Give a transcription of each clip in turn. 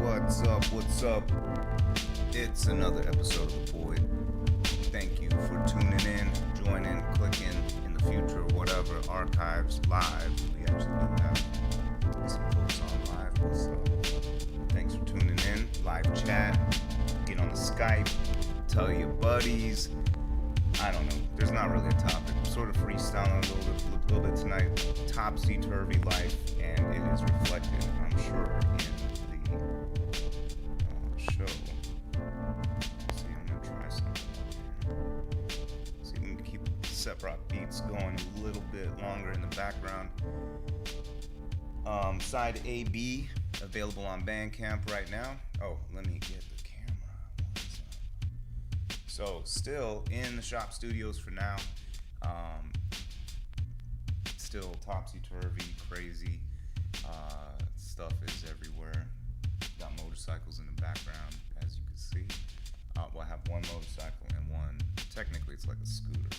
What's up? What's up? It's another episode of The Void. Thank you for tuning in, joining, clicking in the future, whatever, archives, live. We actually do have some folks on live. What's up? Thanks for tuning in. Live chat. Get on the Skype. Tell your buddies. I don't know. There's not really a topic. I'm sort of freestyling a little bit tonight. Topsy-turvy life, and it is reflected, I'm sure, in the show. Let's see, I'm gonna try something. See if we can keep separate beats going a little bit longer in the background. Side AB available on Bandcamp right now. Oh, let me get the camera. So still in the shop studios for now. Still topsy-turvy, crazy. Stuff is everywhere. Got motorcycles in the background, as you can see. Well, I have one motorcycle and one, technically it's like a scooter.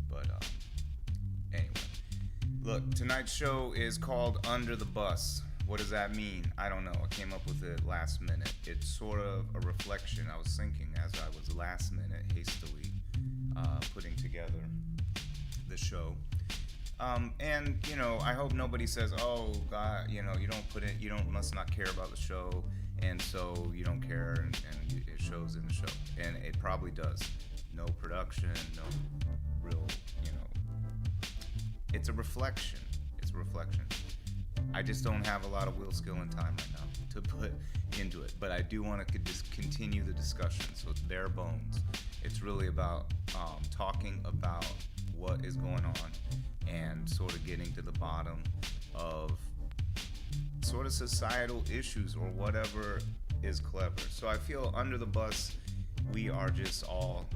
But anyway. Look, tonight's show is called Under the Bus. What does that mean? I don't know. I came up with it last minute. It's sort of a reflection. I was thinking as I was last minute, hastily putting together the show. And you know, I hope nobody says, "Oh God, you know, must not care about the show, and so you don't care, and it shows in the show." And it probably does. No production, no real, you know. It's a reflection. It's a reflection. I just don't have a lot of will, skill, and time right now to put into it. But I do want to just continue the discussion. So it's bare bones. It's really about talking about what is going on and sort of getting to the bottom of sort of societal issues or whatever is clever. So I feel under the bus, we are just all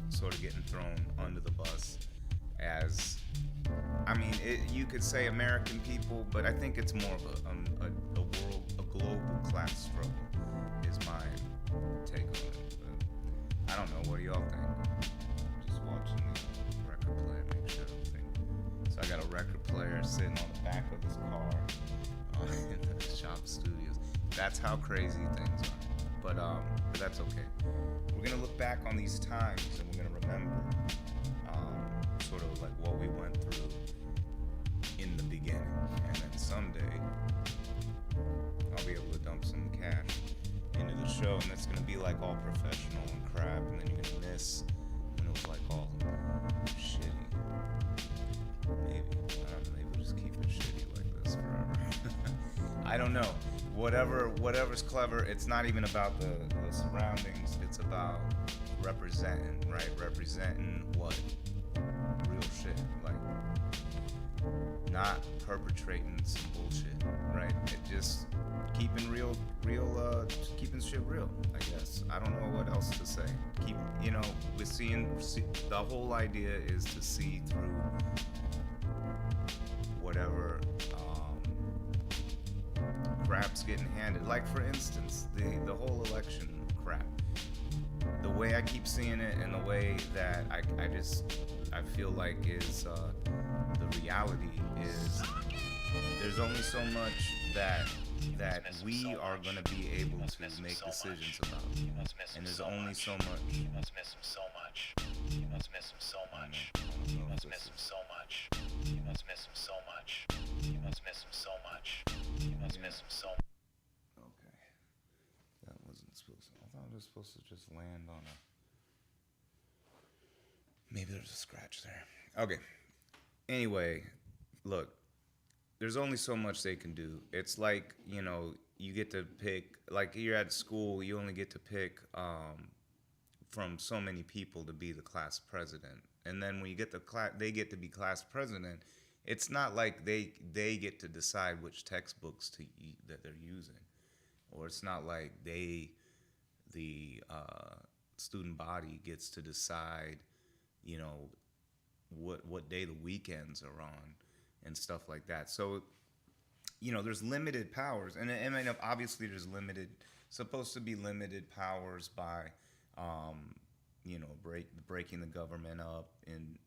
sort of getting thrown under the bus as, I mean, you could say American people, but I think it's more of a global class struggle is my take on it. But I don't know, what do y'all think? Just watching the record player, make sure everything. So I got a record player sitting on the back of this car in the shop studios. That's how crazy things are. But that's okay. We're gonna look back on these times and we're gonna remember sort of like what we went through in the beginning, and then someday I'll be able to dump some cash into the show, and it's gonna be like all professional and crap, and then you're gonna miss when it was like all shitty. Maybe I don't know. Maybe we'll just keep it shitty like this forever. I don't know. Whatever's clever. It's not even about the surroundings. It's about representing, right? Representing what? Real shit, like not perpetrating some bullshit, right? It just keeping keeping shit real, I guess. I don't know what else to say. The whole idea is to see through whatever crap's getting handed. Like for instance, the whole election crap. The way I keep seeing it and the way that I feel like is the reality is there's only so much that we are going to be able to make decisions about, and there's only so much. You must miss him so much. You must miss him so much. You must miss him so much. You must miss him so much. You must miss him so much. You must miss him so much. Okay, that wasn't supposed to. I thought it was supposed to just land on a. Maybe there's a scratch there. Okay. Anyway, look, there's only so much they can do. It's like, you know, you get to pick, like you're at school, you only get to pick from so many people to be the class president. And then when you get they get to be class president, it's not like they get to decide which textbooks that they're using. Or it's not like the student body gets to decide, you know, what day the weekends are on and stuff like that. So, you know, there's limited powers, and I mean, obviously there's supposed to be limited powers by, you know, breaking the government up in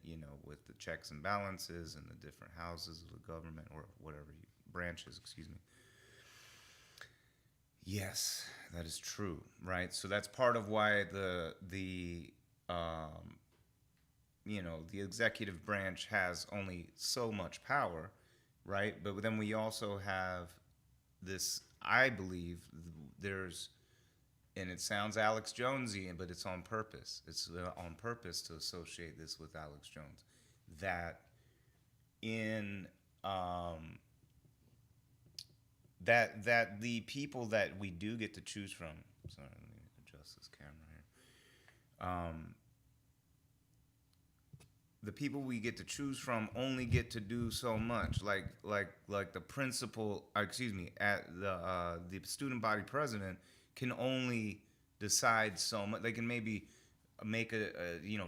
you know, with the checks and balances and the different houses of the government or whatever branches, excuse me. Yes, that is true, right? So that's part of why um, the executive branch has only so much power, right? But then we also have this. I believe there's, and it sounds Alex Jonesy, but it's on purpose. It's on purpose to associate this with Alex Jones. That in that the people that we do get to choose from. Sorry, let me adjust this camera here. The people we get to choose from only get to do so much. Like the principal, excuse me, at the student body president can only decide so much. They can maybe make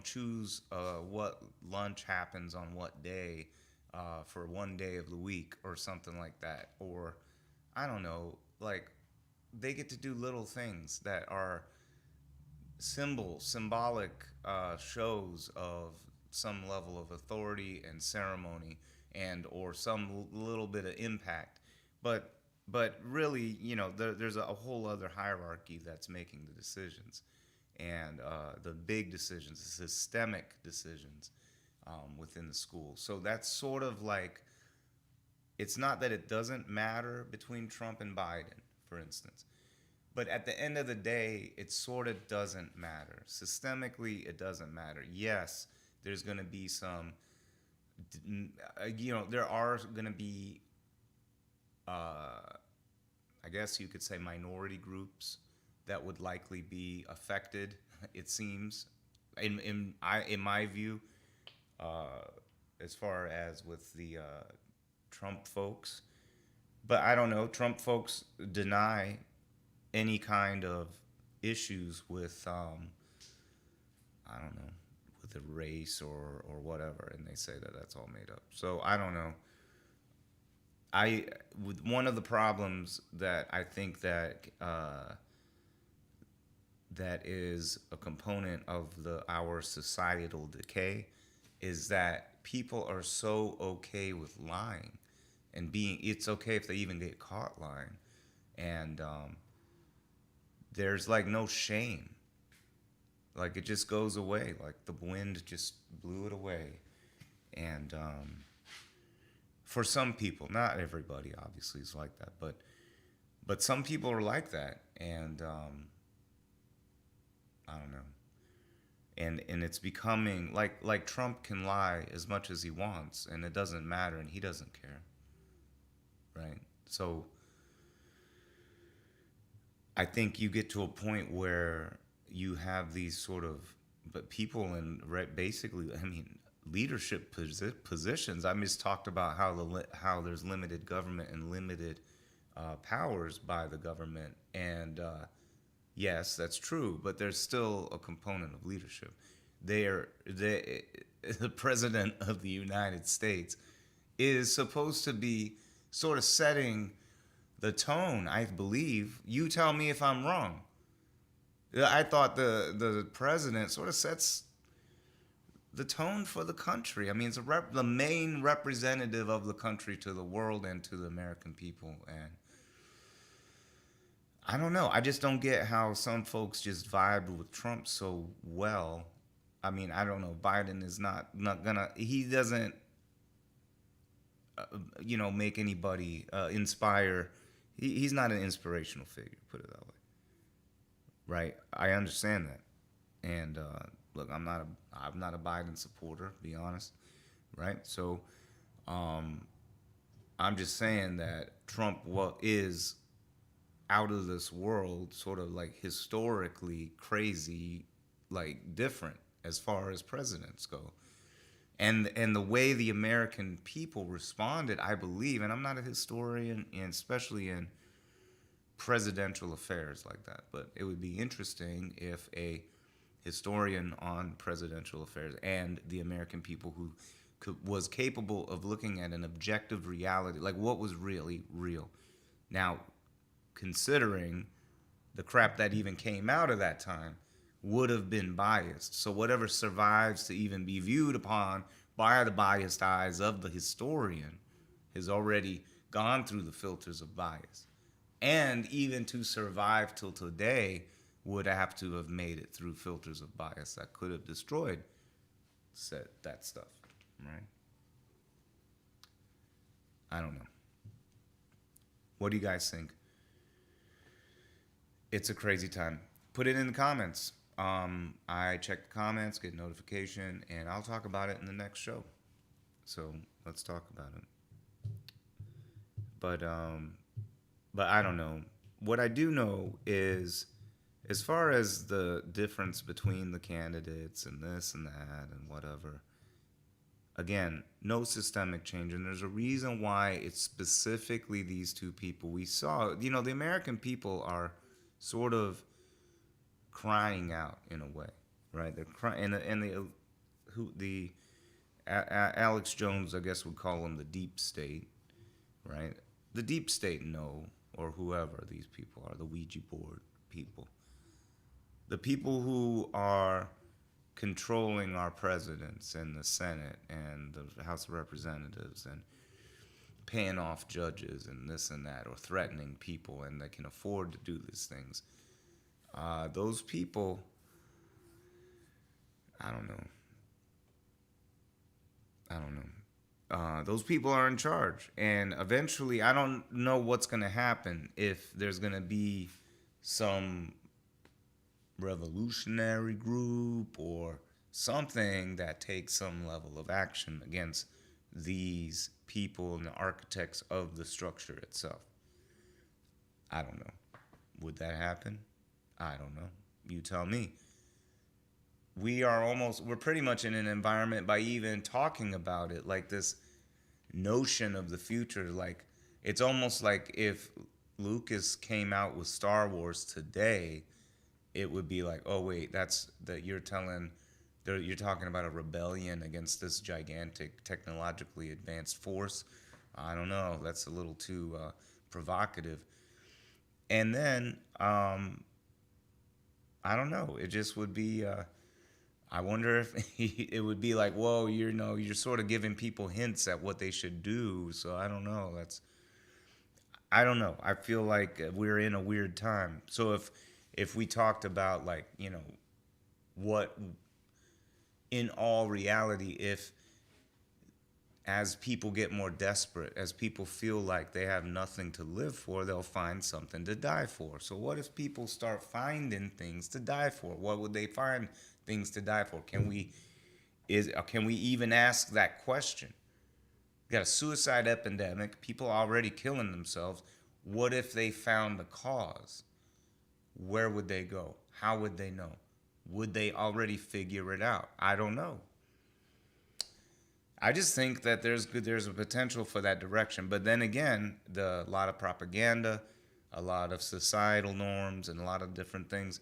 choose what lunch happens on what day for one day of the week or something like that, or I don't know, like they get to do little things that are symbolic shows of some level of authority and ceremony and or some little bit of impact, but really, there's a whole other hierarchy that's making the decisions, and the big decisions, the systemic decisions within the school. So that's sort of like, it's not that it doesn't matter between Trump and Biden, for instance. But at the end of the day, it sort of doesn't matter. Systemically, it doesn't matter. Yes, there's going to be some, there are going to be, I guess you could say, minority groups that would likely be affected, it seems, in my view, as far as with the Trump folks. But I don't know. Trump folks deny any kind of issues with I don't know, with a race or whatever, and they say that that's all made up. So I don't know. With one of the problems that I think that is a component of our societal decay is that people are so okay with lying and it's okay if they even get caught lying, and there's like no shame. Like it just goes away. Like the wind just blew it away. And for some people, not everybody obviously is like that, but some people are like that, and I don't know. And it's becoming like Trump can lie as much as he wants, and it doesn't matter, and he doesn't care, right? So I think you get to a point where you have these sort of, but people in basically, I mean, leadership positions. I just talked about how there's limited government and limited powers by the government, and yes, that's true, but there's still a component of leadership. The president of the United States is supposed to be sort of setting the tone, I believe. You tell me if I'm wrong. I thought the president sort of sets the tone for the country. I mean, it's the main representative of the country to the world and to the American people. And I don't know. I just don't get how some folks just vibe with Trump so well. I mean, I don't know. Biden is not gonna. He doesn't, make anybody inspire. He's not an inspirational figure. Put it that way. Right? I understand that. And look, I'm not a Biden supporter, to be honest. Right? So, I'm just saying that Trump is out of this world, sort of like historically crazy, like different as far as presidents go. And the way the American people responded, I believe, and I'm not a historian, and especially in presidential affairs like that, but it would be interesting if a historian on presidential affairs and the American people who was capable of looking at an objective reality, like what was really real. Now, considering the crap that even came out of that time would have been biased. So whatever survives to even be viewed upon by the biased eyes of the historian has already gone through the filters of bias. And even to survive till today, would have to have made it through filters of bias that could have destroyed that stuff, right? I don't know. What do you guys think? It's a crazy time. Put it in the comments. I check the comments, get notification, and I'll talk about it in the next show. So let's talk about it. But I don't know. What I do know is, as far as the difference between the candidates and this and that and whatever, again, no systemic change. And there's a reason why it's specifically these two people. We saw, the American people are sort of crying out in a way, right? They're crying, and Alex Jones, I guess, would call them the deep state, right? The deep state, no, or whoever these people are, the Ouija board people. The people who are controlling our presidents and the Senate and the House of Representatives and paying off judges and this and that, or threatening people, and they can afford to do these things. Those people, I don't know. Those people are in charge, and eventually, I don't know what's going to happen, if there's going to be some revolutionary group or something that takes some level of action against these people and the architects of the structure itself. I don't know. Would that happen? I don't know. You tell me. We're pretty much in an environment, by even talking about it, like this notion of the future, like it's almost like if Lucas came out with Star Wars today, it would be like, oh wait, you're talking about a rebellion against this gigantic technologically advanced force. I don't know, that's a little too provocative. And then I don't know, it just would be I wonder if it would be like, whoa, you're sort of giving people hints at what they should do. So I don't know. I don't know. I feel like we're in a weird time. So if we talked about, like, what in all reality, if as people get more desperate, as people feel like they have nothing to live for, they'll find something to die for. So what if people start finding things to die for? What would they find things to die for? Can we even ask that question? We got a suicide epidemic, people already killing themselves. What if they found the cause? Where would they go? How would they know? Would they already figure it out? I don't know. I just think that there's a potential for that direction. But then again, a lot of propaganda, a lot of societal norms, and a lot of different things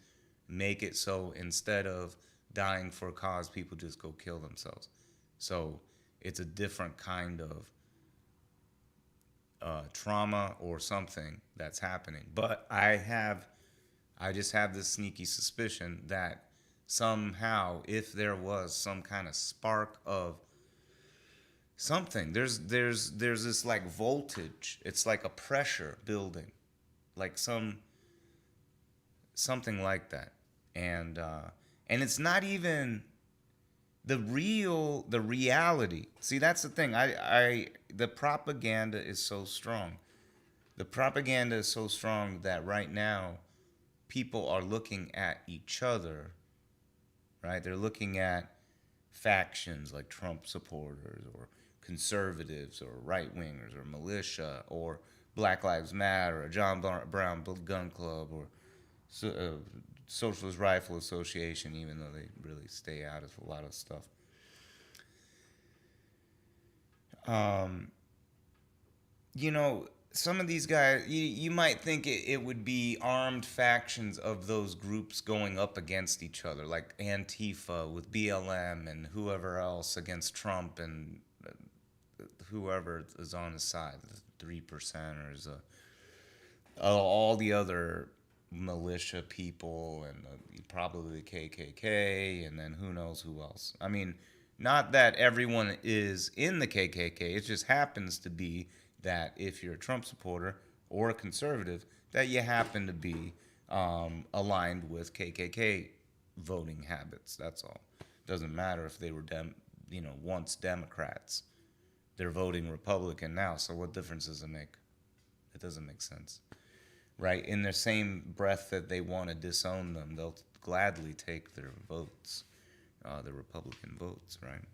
make it so instead of dying for a cause, people just go kill themselves. So it's a different kind of trauma or something that's happening. But I just have this sneaky suspicion that somehow, if there was some kind of spark of something, there's this like voltage, it's like a pressure building, like something like that. And it's not even the reality. See, that's the thing. The propaganda is so strong. The propaganda is so strong that right now people are looking at each other, right? They're looking at factions like Trump supporters or conservatives or right-wingers or militia or Black Lives Matter or John Brown Gun Club or Socialist Rifle Association, even though they really stay out of a lot of stuff. Some of these guys, you might think it would be armed factions of those groups going up against each other, like Antifa with BLM and whoever else against Trump and whoever is on his side, the 3%ers, all the other militia people, and probably the KKK, and then who knows who else. I mean, not that everyone is in the KKK. It just happens to be that if you're a Trump supporter or a conservative, that you happen to be aligned with KKK voting habits. That's all. Doesn't matter if they were once Democrats. They're voting Republican now. So what difference does it make? It doesn't make sense, right? In the same breath that they want to disown them, they'll gladly take their votes, the Republican votes, right?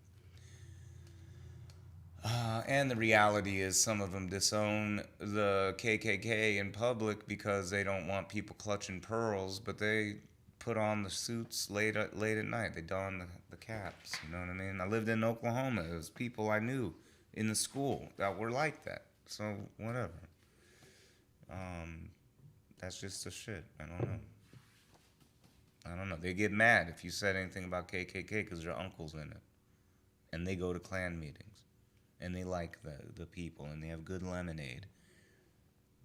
And the reality is, some of them disown the KKK in public because they don't want people clutching pearls, but they put on the suits late at night. They don the caps. You know what I mean? I lived in Oklahoma. There was people I knew in the school that were like that. So whatever. That's just the shit. I don't know. I don't know. They get mad if you said anything about KKK because their uncle's in it, and they go to Klan meetings, and they like the people, and they have good lemonade.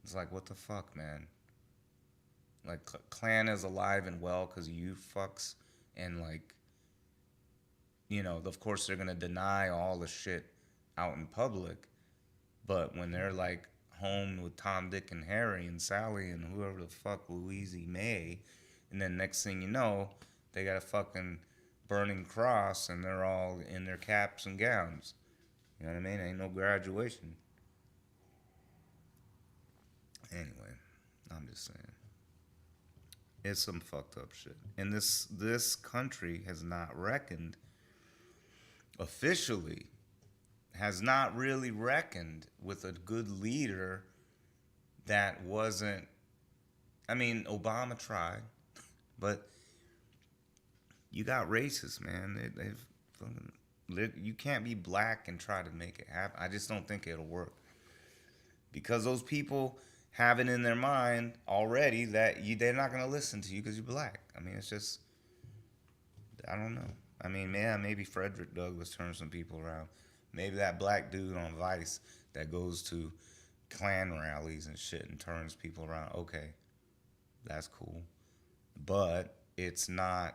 It's like, what the fuck, man? Like, Klan is alive and well because you fucks, and like, of course they're gonna deny all the shit out in public, but when they're like home with Tom, Dick, and Harry, and Sally, and whoever the fuck, Louise May, and then next thing you know, they got a fucking burning cross, and they're all in their caps and gowns. You know what I mean? Ain't no graduation. Anyway, I'm just saying. It's some fucked up shit. And this country has not reckoned, officially, has not really reckoned with a good leader that wasn't, I mean, Obama tried, but you got racists, man. They've fucking, you can't be black and try to make it happen. I just don't think it'll work. Because those people have it in their mind already that they're not going to listen to you because you're black. I mean, it's just, I don't know. I mean, yeah, maybe Frederick Douglass turned some people around. Maybe that black dude on Vice that goes to Klan rallies and shit and turns people around. Okay, that's cool. But it's not,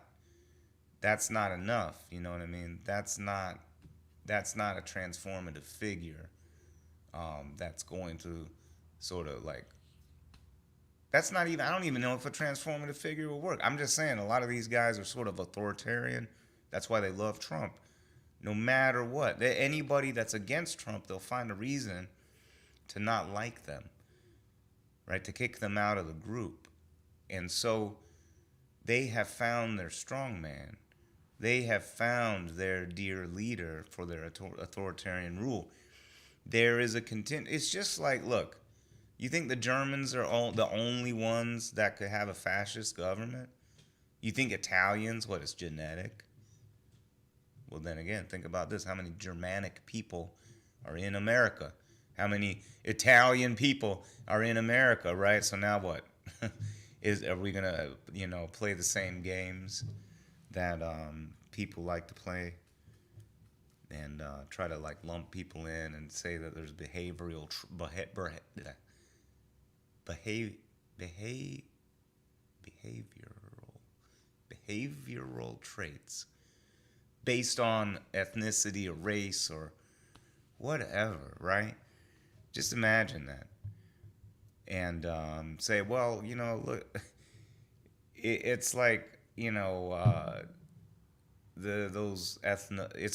that's not enough. You know what I mean? That's not a transformative figure that's going to sort of like, that's not even, I don't even know if a transformative figure will work. I'm just saying a lot of these guys are sort of authoritarian. That's why they love Trump. No matter what, anybody that's against Trump, they'll find a reason to not like them, right? To kick them out of the group. And so they have found their strongman. They have found their dear leader for their authoritarian rule. There is a it's just like, look, you think the Germans are the only ones that could have a fascist government? You think Italians, what, it's genetic? Well, then again, think about this. How many Germanic people are in America? How many Italian people are in America, right? So now what? Are we going to, play the same games that people like to play and try to, like, lump people in and say that there's behavioral traits based on ethnicity or race or whatever, right? Just imagine that. And say, well, look, it's like, it's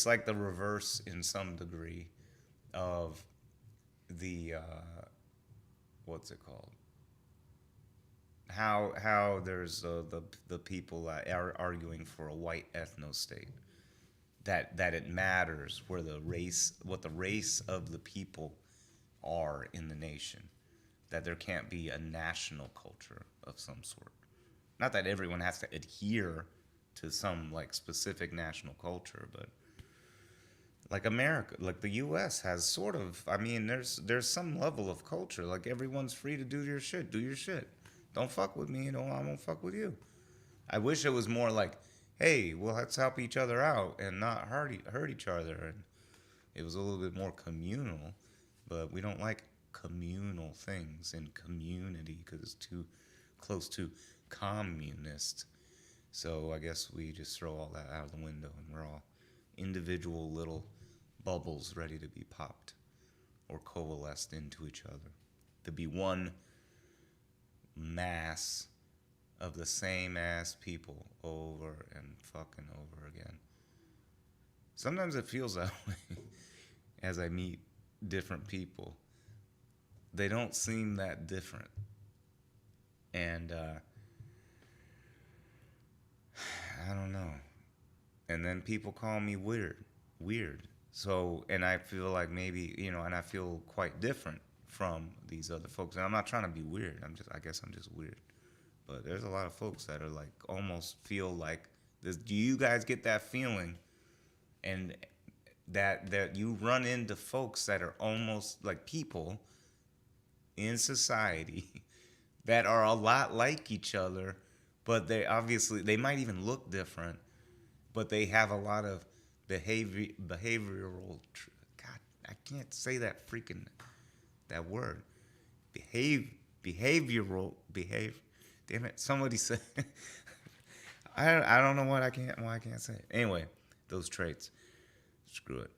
like the reverse in some degree of the, what's it called? How there's the people are arguing for a white ethno-state. That it matters what the race of the people are in the nation, that there can't be a national culture of some sort. Not that everyone has to adhere to some like specific national culture, but like America, like the U.S. has sort of. I mean, there's some level of culture. Like everyone's free to do your shit. Do your shit. Don't fuck with me, I won't fuck with you. I wish it was more like, hey, well, let's help each other out and not hurt each other. And it was a little bit more communal, but we don't like communal things in community because it's too close to communist. So I guess we just throw all that out of the window and we're all individual little bubbles ready to be popped or coalesced into each other. To be one mass of the same ass people over and fucking over again. Sometimes it feels that way as I meet different people. They don't seem that different. And I don't know. And then people call me weird. So, and I feel like maybe, and I feel quite different from these other folks. And I'm not trying to be weird. I guess I'm just weird. But there's a lot of folks that are like, almost feel like this. Do you guys get that feeling? And that you run into folks that are almost like people in society that are a lot like each other, but they might even look different, but they have a lot of behavioral. God, I can't say that word. Behave. Damn it! Somebody said. I don't know why I can't say it. Anyway, those traits. Screw it.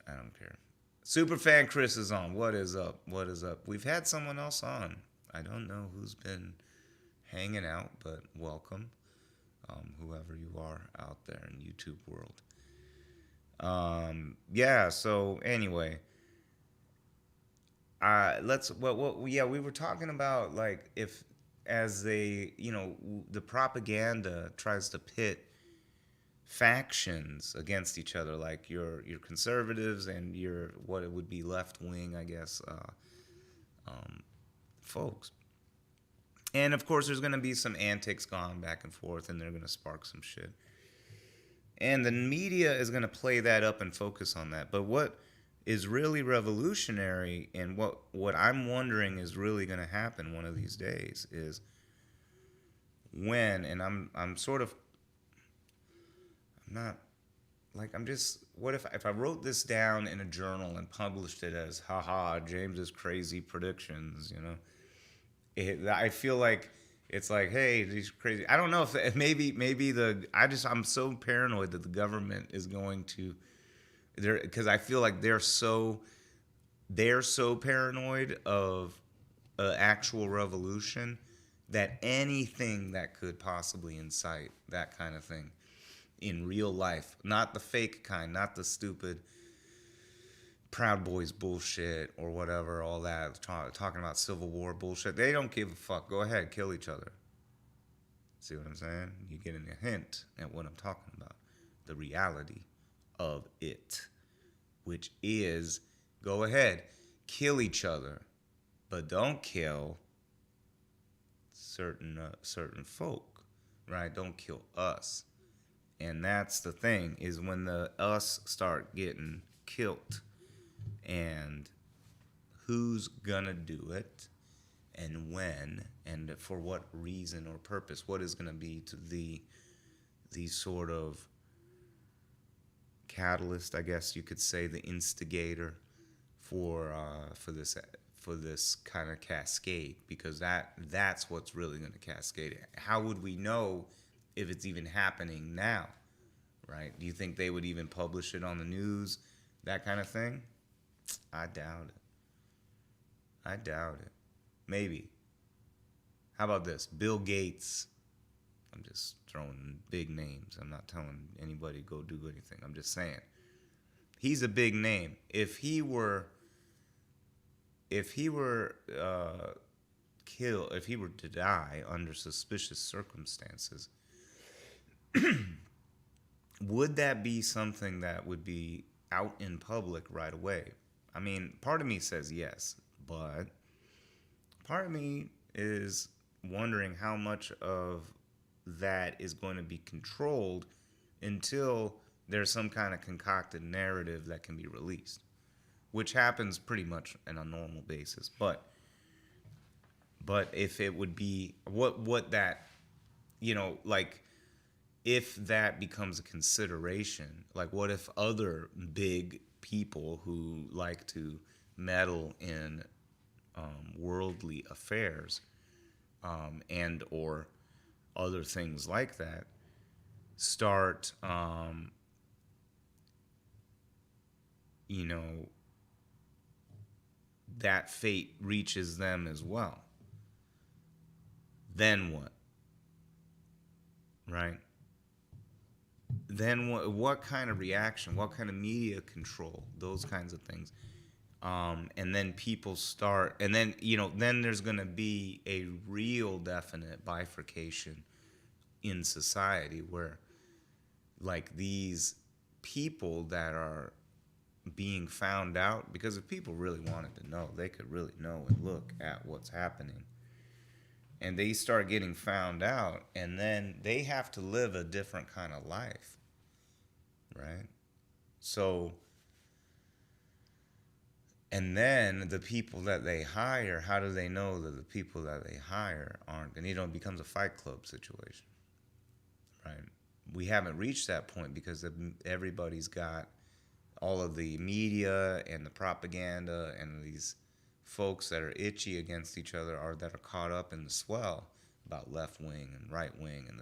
I don't care. Superfan Chris is on. What is up? We've had someone else on. I don't know who's been hanging out, but welcome. Whoever you are out there in YouTube world. Yeah, so anyway. We were talking about like if as the propaganda tries to pit factions against each other, like your conservatives and your what it would be left wing, I guess, folks. And of course, there's going to be some antics going back and forth, and they're going to spark some shit. And the media is going to play that up and focus on that. But what is really revolutionary, and what I'm wondering is really going to happen one of these days, is when, and I'm sort of not like I'm just what if I wrote this down in a journal and published it as haha James's crazy predictions, I feel like it's like, hey, these crazy. I don't know if maybe I'm so paranoid that the government is going to because I feel like they're so paranoid of an actual revolution that anything that could possibly incite that kind of thing in real life, not the fake kind, not the stupid Proud Boys bullshit or whatever, all that, talking about Civil War bullshit. They don't give a fuck. Go ahead, kill each other. See what I'm saying? You're getting a hint at what I'm talking about. The reality of it, which is, go ahead, kill each other, but don't kill certain folk, right? Don't kill us. And that's the thing, is when the us start getting killed, and who's gonna do it, and when, and for what reason or purpose, what is gonna be to the sort of catalyst, I guess you could say, the instigator for this kind of cascade, because that's what's really gonna cascade it. How would we know if it's even happening now, right? Do you think they would even publish it on the news, that kind of thing? I doubt it. Maybe. How about this? Bill Gates. I'm just throwing big names. I'm not telling anybody to go do anything. I'm just saying. He's a big name. If he were killed, if he were to die under suspicious circumstances, would that be something that would be out in public right away? I mean, part of me says yes, but part of me is wondering how much of that is going to be controlled until there's some kind of concocted narrative that can be released, which happens pretty much on a normal basis. But if it would be what that, like, if that becomes a consideration, like what if other big people who like to meddle in worldly affairs and or other things like that start that fate reaches them as well. then what? Right? Then what kind of reaction? What kind of media control? Those kinds of things. And then people start, and then, then there's going to be a real definite bifurcation in society where, like, these people that are being found out, because if people really wanted to know, they could really know and look at what's happening. And they start getting found out, and then they have to live a different kind of life, right? So, and then the people that they hire, how do they know that the people that they hire aren't? And it becomes a Fight Club situation, right? We haven't reached that point because everybody's got all of the media and the propaganda and these folks that are itchy against each other, or that are caught up in the swell about left wing and right wing and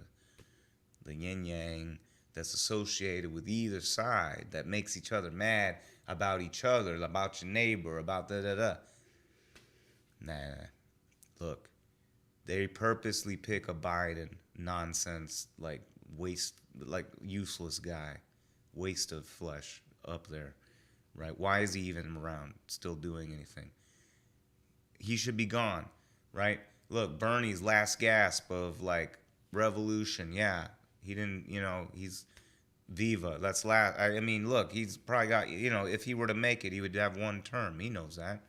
the yin yang that's associated with either side, that makes each other mad about each other, about your neighbor, about da-da-da. Nah. Look, they purposely pick a Biden nonsense, like waste, like useless guy, waste of flesh up there, right? Why is he even around, still doing anything? He should be gone, right? Look, Bernie's last gasp of, like, revolution, yeah. He didn't, he's Viva. That's last. I mean, look, he's probably got, if he were to make it, he would have one term. He knows that,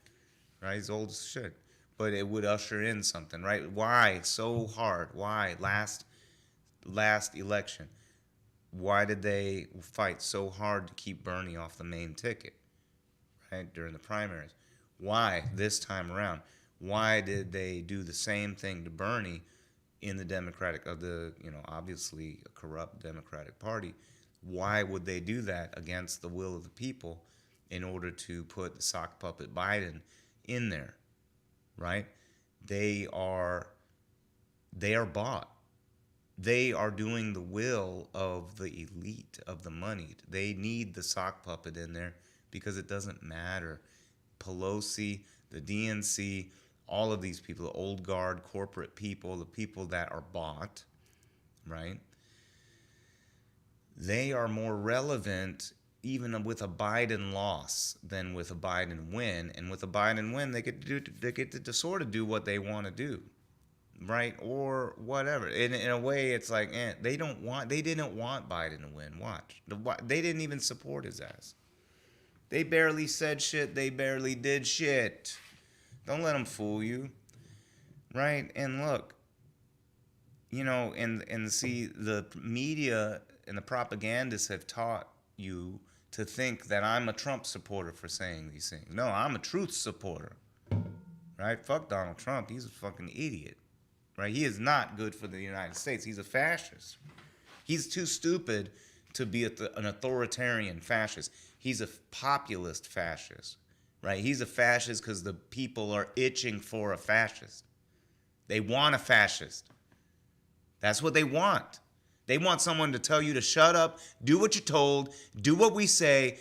right? He's old as shit. But it would usher in something, right? Why so hard? Why last election? Why did they fight so hard to keep Bernie off the main ticket, right, during the primaries? Why this time around? Why did they do the same thing to Bernie in the Democratic, obviously a corrupt Democratic Party? Why would they do that against the will of the people in order to put the sock puppet Biden in there, right? They are bought. They are doing the will of the elite, of the moneyed. They need the sock puppet in there because it doesn't matter. Pelosi, the DNC, all of these people, the old guard, corporate people, the people that are bought, right? They are more relevant even with a Biden loss than with a Biden win. And with a Biden win, they get to sort of do what they want to do, right? Or whatever. In a way, it's like, they didn't want Biden to win. Watch. They didn't even support his ass. They barely said shit. They barely did shit. Don't let them fool you, right? And look, and see, the media and the propagandists have taught you to think that I'm a Trump supporter for saying these things. No, I'm a truth supporter, right? Fuck Donald Trump. He's a fucking idiot, right? He is not good for the United States. He's a fascist. He's too stupid to be an authoritarian fascist. He's a populist fascist, right? He's a fascist because the people are itching for a fascist. They want a fascist. That's what they want. They want someone to tell you to shut up, do what you're told, do what we say,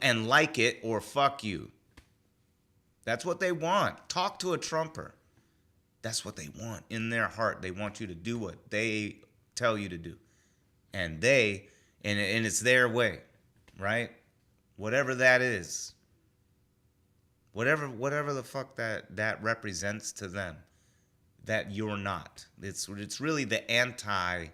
and like it, or fuck you. That's what they want. Talk to a Trumper. That's what they want in their heart. They want you to do what they tell you to do. And it's their way, right? Whatever that is. Whatever the fuck that represents to them, that you're not. It's really the anti,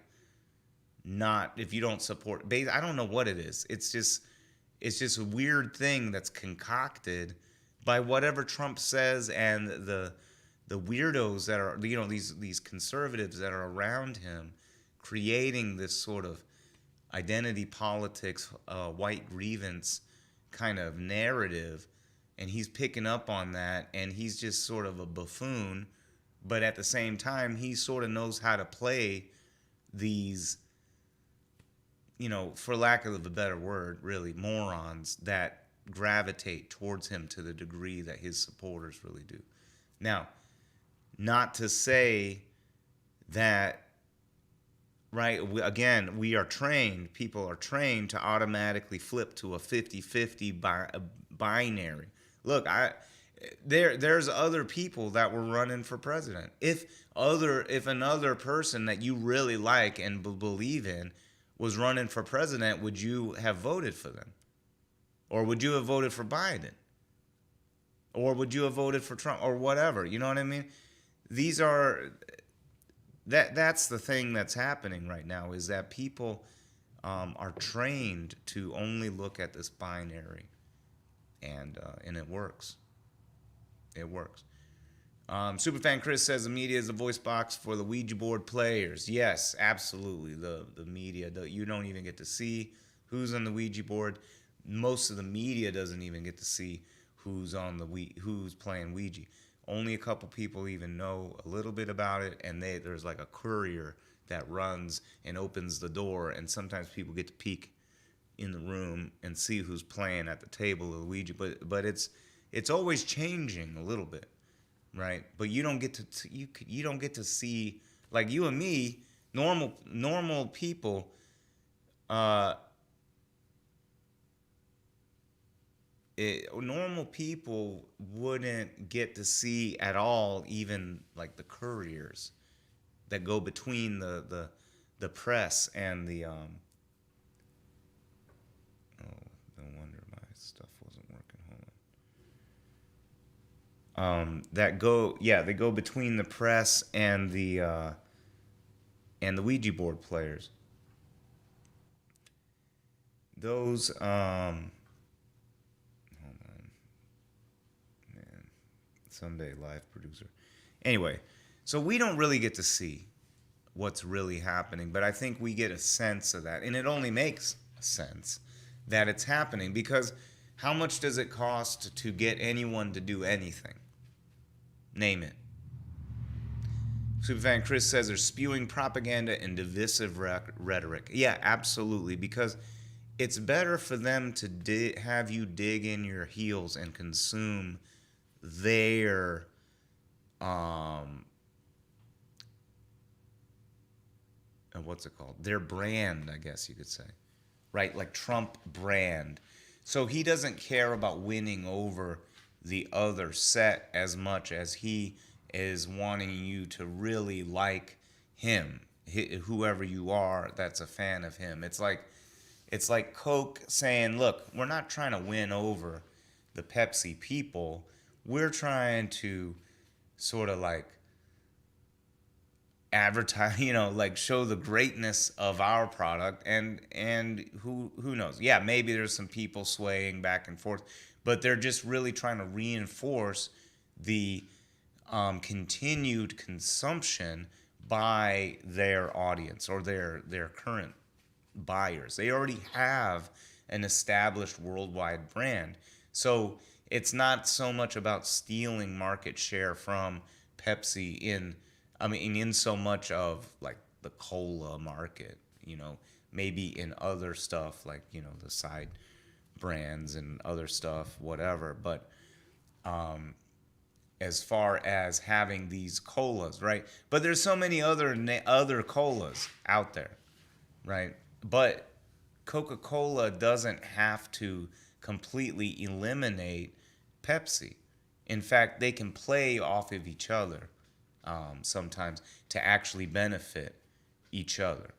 not if you don't support. I don't know what it is. It's just a weird thing that's concocted by whatever Trump says and the weirdos that are, these conservatives that are around him, creating this sort of identity politics, white grievance kind of narrative, and he's picking up on that, and he's just sort of a buffoon, but at the same time, he sort of knows how to play these, for lack of a better word, really, morons that gravitate towards him to the degree that his supporters really do. Now, not to say that, right, we are trained, people are trained to automatically flip to a 50-50 binary. Look, there's other people that were running for president. If another person that you really like and believe in was running for president, would you have voted for them? Or would you have voted for Biden? Or would you have voted for Trump or whatever? You know what I mean? These are that's the thing that's happening right now, is that people are trained to only look at this binary, and it works. It works. Superfan Chris says the media is the voice box for the Ouija board players. Yes, absolutely. The media, you don't even get to see who's on the Ouija board. Most of the media doesn't even get to see who's playing Ouija. Only a couple people even know a little bit about it, and there's like a courier that runs and opens the door, and sometimes people get to peek in the room and see who's playing at the table of the Ouija. But it's always changing a little bit, right? But you don't get to you don't get to see, like you and me, normal people. Normal people wouldn't get to see at all, even like the couriers that go between the press and the oh, no wonder my stuff wasn't working. Hold on. They go between the press and the Ouija board players. Those someday live producer. Anyway, so we don't really get to see what's really happening, but I think we get a sense of that, and it only makes sense that it's happening, because how much does it cost to get anyone to do anything? Name it. Superfan Chris says they're spewing propaganda and divisive rhetoric. Yeah, absolutely, because it's better for them to have you dig in your heels and consume their what's it called? Their brand, I guess you could say. Right? Like Trump brand. So he doesn't care about winning over the other set as much as he is wanting you to really like him, whoever you are that's a fan of him. It's like Coke saying, look, we're not trying to win over the Pepsi people. We're trying to sort of like advertise, like show the greatness of our product, and who knows? Yeah, maybe there's some people swaying back and forth, but they're just really trying to reinforce the continued consumption by their audience or their current buyers. They already have an established worldwide brand. So it's not so much about stealing market share from Pepsi in so much of like the cola market, maybe in other stuff like, the side brands and other stuff, whatever. But as far as having these colas, right? But there's so many other colas out there, right? But Coca-Cola doesn't have to completely eliminate Pepsi. In fact, they can play off of each other sometimes to actually benefit each other,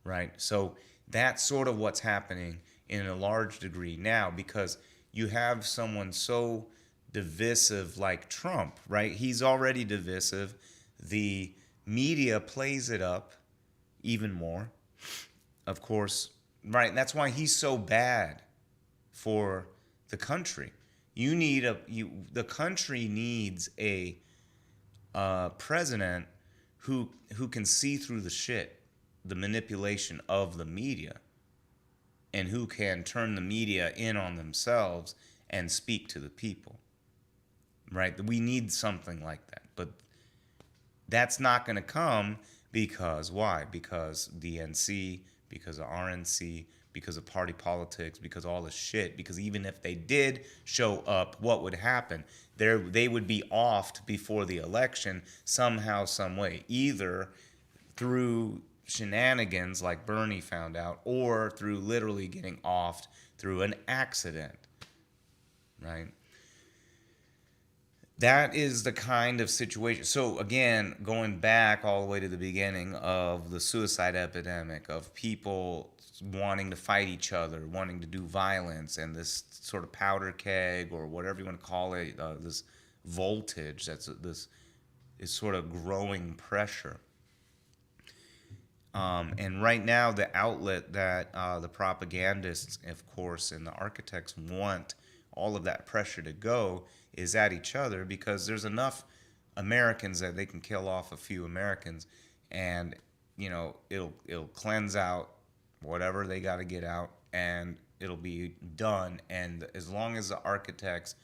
right? So that's sort of what's happening in a large degree now, because you have someone so divisive like Trump, right? He's already divisive. The media plays it up even more, of course, right? And that's why he's so bad for the country. The country needs a president who can see through the shit, the manipulation of the media, and who can turn the media in on themselves and speak to the people, right? We need something like that, but that's not going to come because why? Because DNC, because of RNC, because of party politics, because of all the shit. Because even if they did show up, what would happen? They would be offed before the election somehow, some way, either through shenanigans like Bernie found out, or through literally getting offed through an accident, right? that is the kind of situation. So again, going back all the way to the beginning of the suicide epidemic, of people wanting to fight each other, wanting to do violence, and this sort of powder keg or whatever you want to call it, this voltage that's this is sort of growing pressure. And right now, the outlet that the propagandists, of course, and the architects want all of that pressure to go is at each other, because there's enough Americans that they can kill off a few Americans, and it'll cleanse out whatever they got to get out, and it'll be done. And as long as the architects,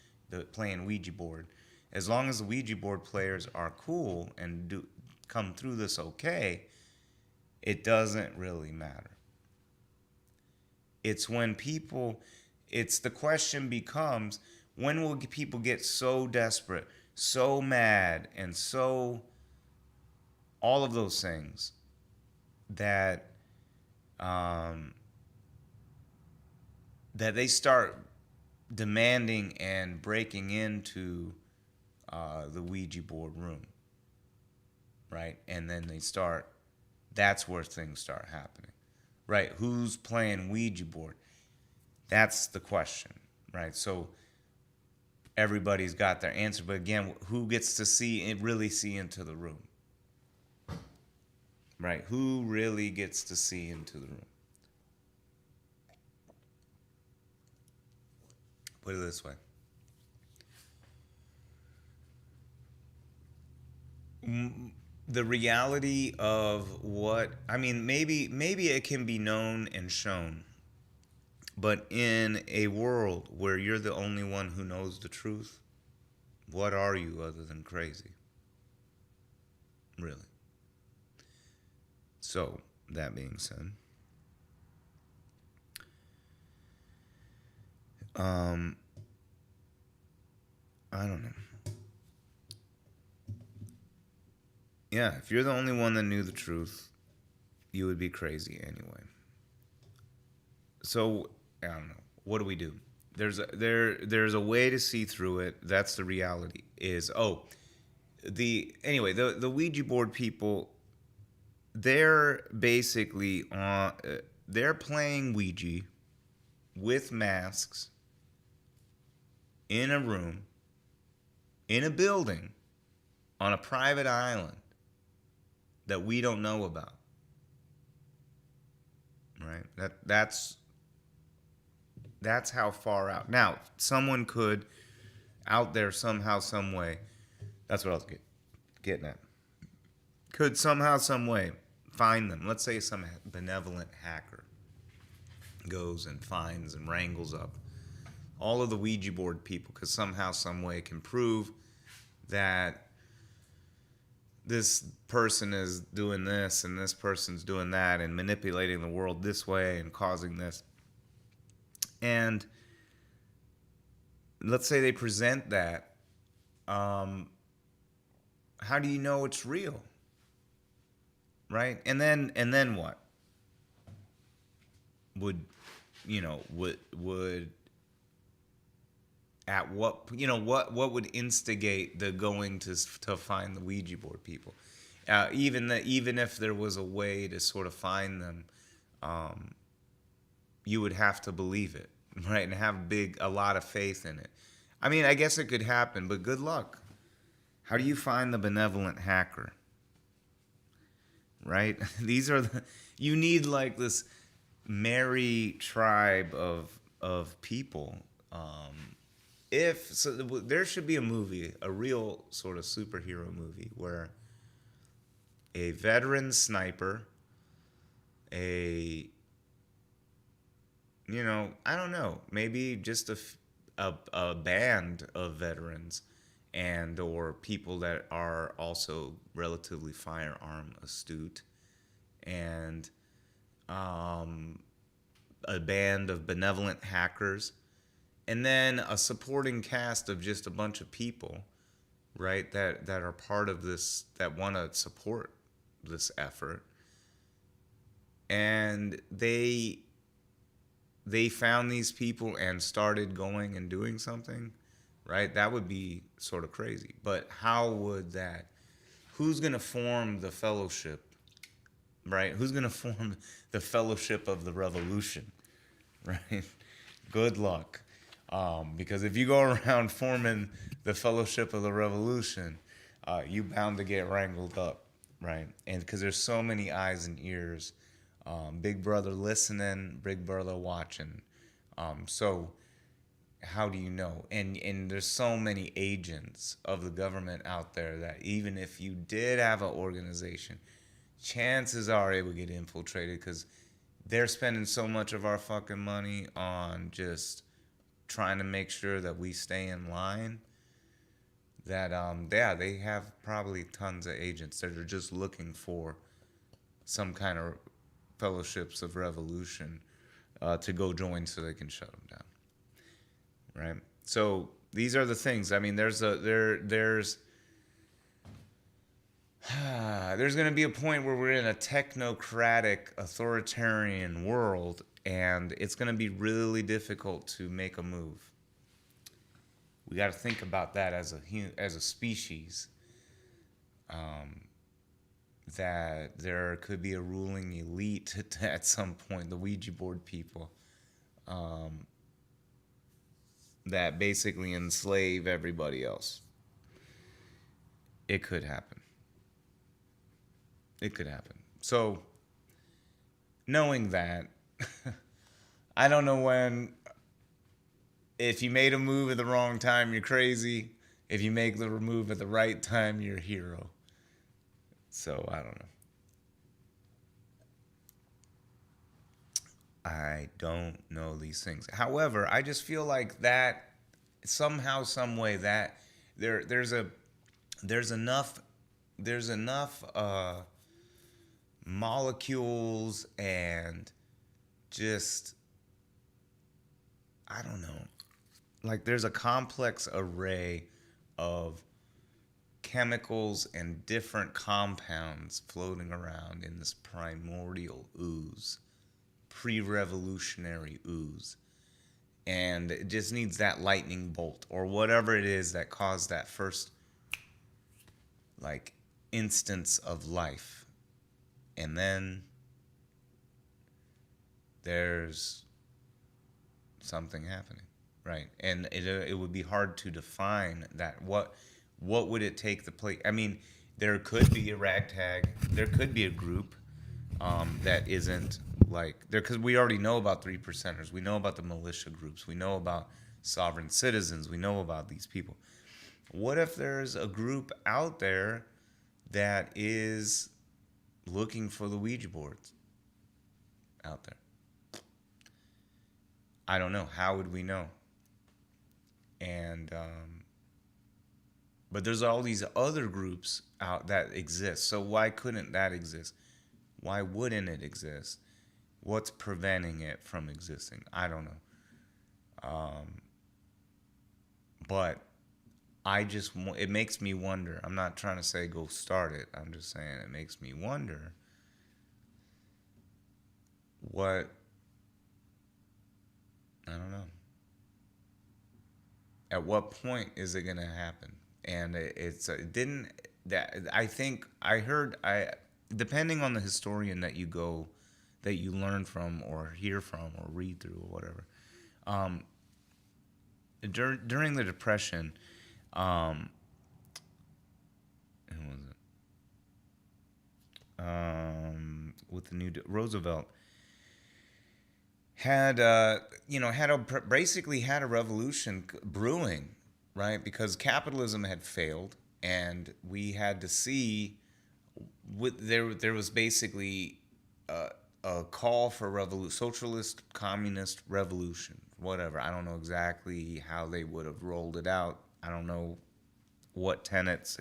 playing Ouija board, as long as the Ouija board players are cool and do come through this okay, it doesn't really matter. It's when people, it's the question becomes, when will people get so desperate, so mad, and so all of those things that that they start demanding and breaking into the Ouija board room, right? And then that's where things start happening, right? Who's playing Ouija board? That's the question, right? So everybody's got their answer, but again, who gets to really see into the room, right? Who really gets to see into the room? Put it this way. The reality of what, I mean, maybe it can be known and shown, but in a world where you're the only one who knows the truth, what are you other than crazy? Really. So, that being said, I don't know. Yeah, if you're the only one that knew the truth, you would be crazy anyway. So, I don't know. What do we do? There's a way to see through it. That's the reality. The Ouija board people, they're basically they're playing Ouija with masks in a room, in a building, on a private island that we don't know about. Right? That's how far out. Now, someone could out there somehow, some way. That's what I was getting at. Could somehow, some way find them. Let's say some benevolent hacker goes and finds and wrangles up all of the Ouija board people, because somehow, some way can prove that this person is doing this and this person's doing that and manipulating the world this way and causing this. And let's say they present that. How do you know it's real? Right? And then what? Would at what what would instigate the going to find the Ouija board people? Even if there was a way to sort of find them, you would have to believe it, right, and have a lot of faith in it. I mean, I guess it could happen, but good luck. How do you find the benevolent hacker? Right? You need like this merry tribe of people. There should be a movie, a real sort of superhero movie, where a veteran sniper, I don't know, maybe just a band of veterans and or people that are also relatively firearm astute, and a band of benevolent hackers, and then a supporting cast of just a bunch of people, right, that are part of this, that want to support this effort. And they found these people and started going and doing something, right? That would be sort of crazy. But how would that? Who's gonna form the fellowship, right? Who's gonna form the fellowship of the revolution, right? Good luck. Because if you go around forming the fellowship of the revolution, you bound to get wrangled up, right? And because there's so many eyes and ears, big brother listening, big brother watching. So how do you know? And there's so many agents of the government out there that even if you did have an organization, chances are it would get infiltrated because they're spending so much of our fucking money on just trying to make sure that we stay in line that yeah, they have probably tons of agents that are just looking for some kind of fellowships of revolution to go join so they can shut them down, right? So these are the things. I mean, there's there's going to be a point where we're in a technocratic authoritarian world, and it's going to be really difficult to make a move. We got to think about that as a species. That there could be a ruling elite at some point, the Ouija board people, that basically enslave everybody else. It could happen. It could happen. So, knowing that, I don't know when. If you made a move at the wrong time, you're crazy. If you make the move at the right time, you're a hero. So, I don't know. I don't know these things. However, I just feel like that somehow, some way, that there's enough molecules and just, I don't know. Like there's a complex array of chemicals and different compounds floating around in this primordial ooze, pre-revolutionary ooze. And it just needs that lightning bolt or whatever it is that caused that first like instance of life. And then there's something happening, right? And it would be hard to define that. What would it take to play? I mean, there could be a ragtag. There could be a group that isn't like there, because we already know about 3%ers. We know about the militia groups. We know about sovereign citizens. We know about these people. What if there's a group out there that is looking for the Ouija boards out there? I don't know. How would we know? And but there's all these other groups out that exist. So why couldn't that exist? Why wouldn't it exist? What's preventing it from existing? I don't know. But it makes me wonder. I'm not trying to say go start it. I'm just saying it makes me wonder I don't know. At what point is it going to happen? And it didn't, that I think I heard, depending on the historian that you learn from or hear from or read through or whatever, during the Depression, who was it? With the new Roosevelt had basically had a revolution brewing, right? Because capitalism had failed, and we had to see there was basically a call for socialist, communist revolution, whatever. I don't know exactly how they would have rolled it out. I don't know what tenets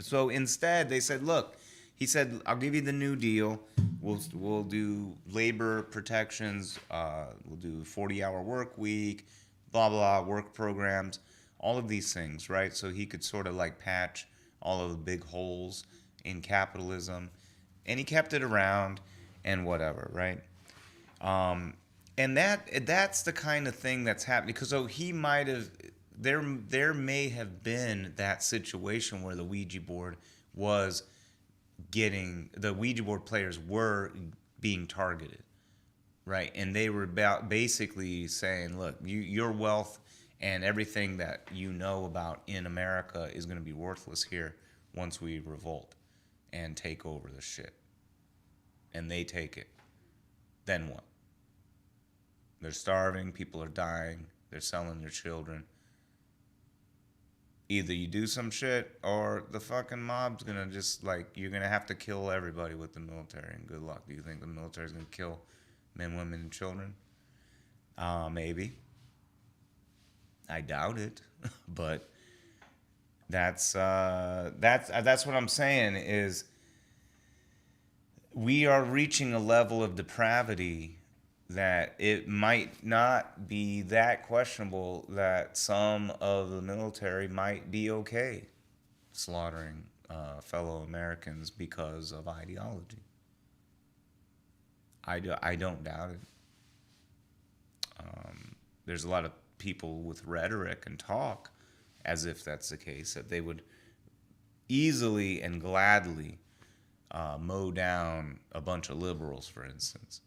So instead, they said, look, he said, I'll give you the New Deal. We'll do labor protections. We'll do 40-hour work week, blah, blah, work programs, all of these things, right? So he could sort of like patch all of the big holes in capitalism. And he kept it around and whatever, right? And that's the kind of thing that's happening. Because he might have there may have been that situation where the Ouija board was the Ouija board players were being targeted, right? And they were about basically saying, look, your wealth and everything that you know about in America is going to be worthless here once we revolt and take over the shit. And they take it. Then what? They're starving, people are dying, they're selling their children. Either you do some shit or the fucking mob's gonna just, like, you're gonna have to kill everybody with the military, and good luck. Do you think the military's gonna kill men, women, and children? Maybe. I doubt it, but that's what I'm saying is we are reaching a level of depravity that it might not be that questionable that some of the military might be okay slaughtering fellow Americans because of ideology. I don't doubt it. There's a lot of people with rhetoric and talk as if that's the case, that they would easily and gladly mow down a bunch of liberals, for instance.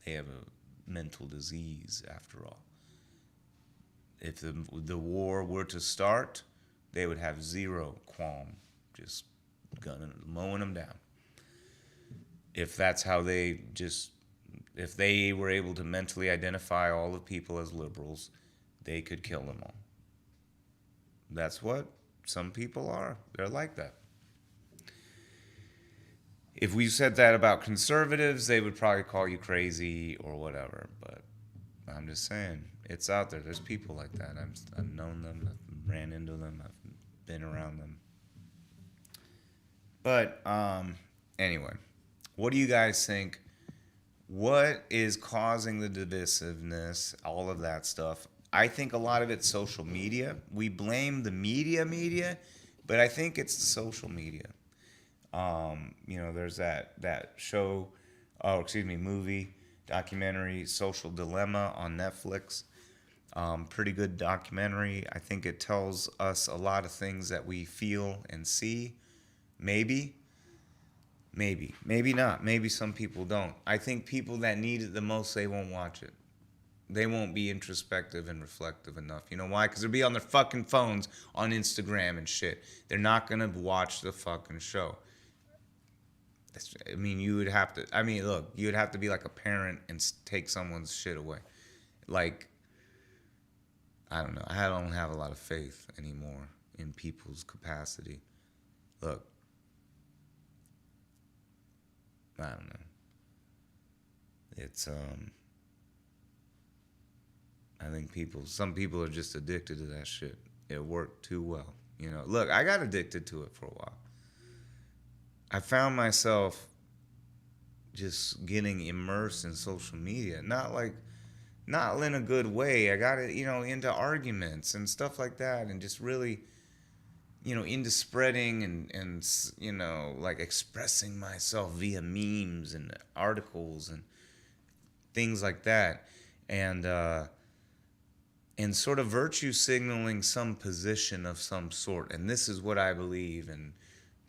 They have a mental disease, after all. If the war were to start, they would have zero qualm, just mowing them down. If that's how if they were able to mentally identify all the people as liberals, they could kill them all. That's what some people are. They're like that. If we said that about conservatives, they would probably call you crazy or whatever. But I'm just saying, it's out there. There's people like that. I've known them. I've ran into them. I've been around them. But anyway, what do you guys think? What is causing the divisiveness? All of that stuff. I think a lot of it's social media. We blame the media, but I think it's the social media. There's that show, movie, documentary, Social Dilemma on Netflix. Pretty good documentary. I think it tells us a lot of things that we feel and see. Maybe not. Maybe some people don't. I think people that need it the most, they won't watch it. They won't be introspective and reflective enough. You know why? Because they'll be on their fucking phones on Instagram and shit. They're not going to watch the fucking show. You would have to, you would have to be like a parent and take someone's shit away. Like, I don't know. I don't have a lot of faith anymore in people's capacity. Look, I don't know. It's, I think some people are just addicted to that shit. It worked too well. Look, I got addicted to it for a while. I found myself just getting immersed in social media. Not in a good way. I got it, into arguments and stuff like that, and just really, into spreading and like expressing myself via memes and articles and things like that. And sort of virtue signaling some position of some sort. And this is what I believe, and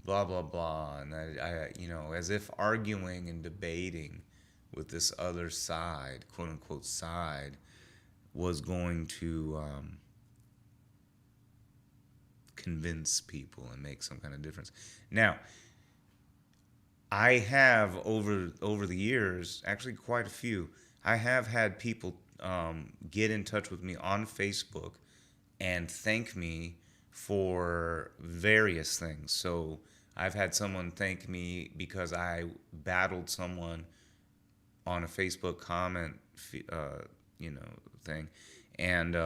blah, blah, blah. And I as if arguing and debating with this other side, quote unquote side, was going to convince people and make some kind of difference. Now, I have over the years, actually quite a few, I have had people get in touch with me on Facebook and thank me for various things. So I've had someone thank me because I battled someone on a Facebook comment, thing, and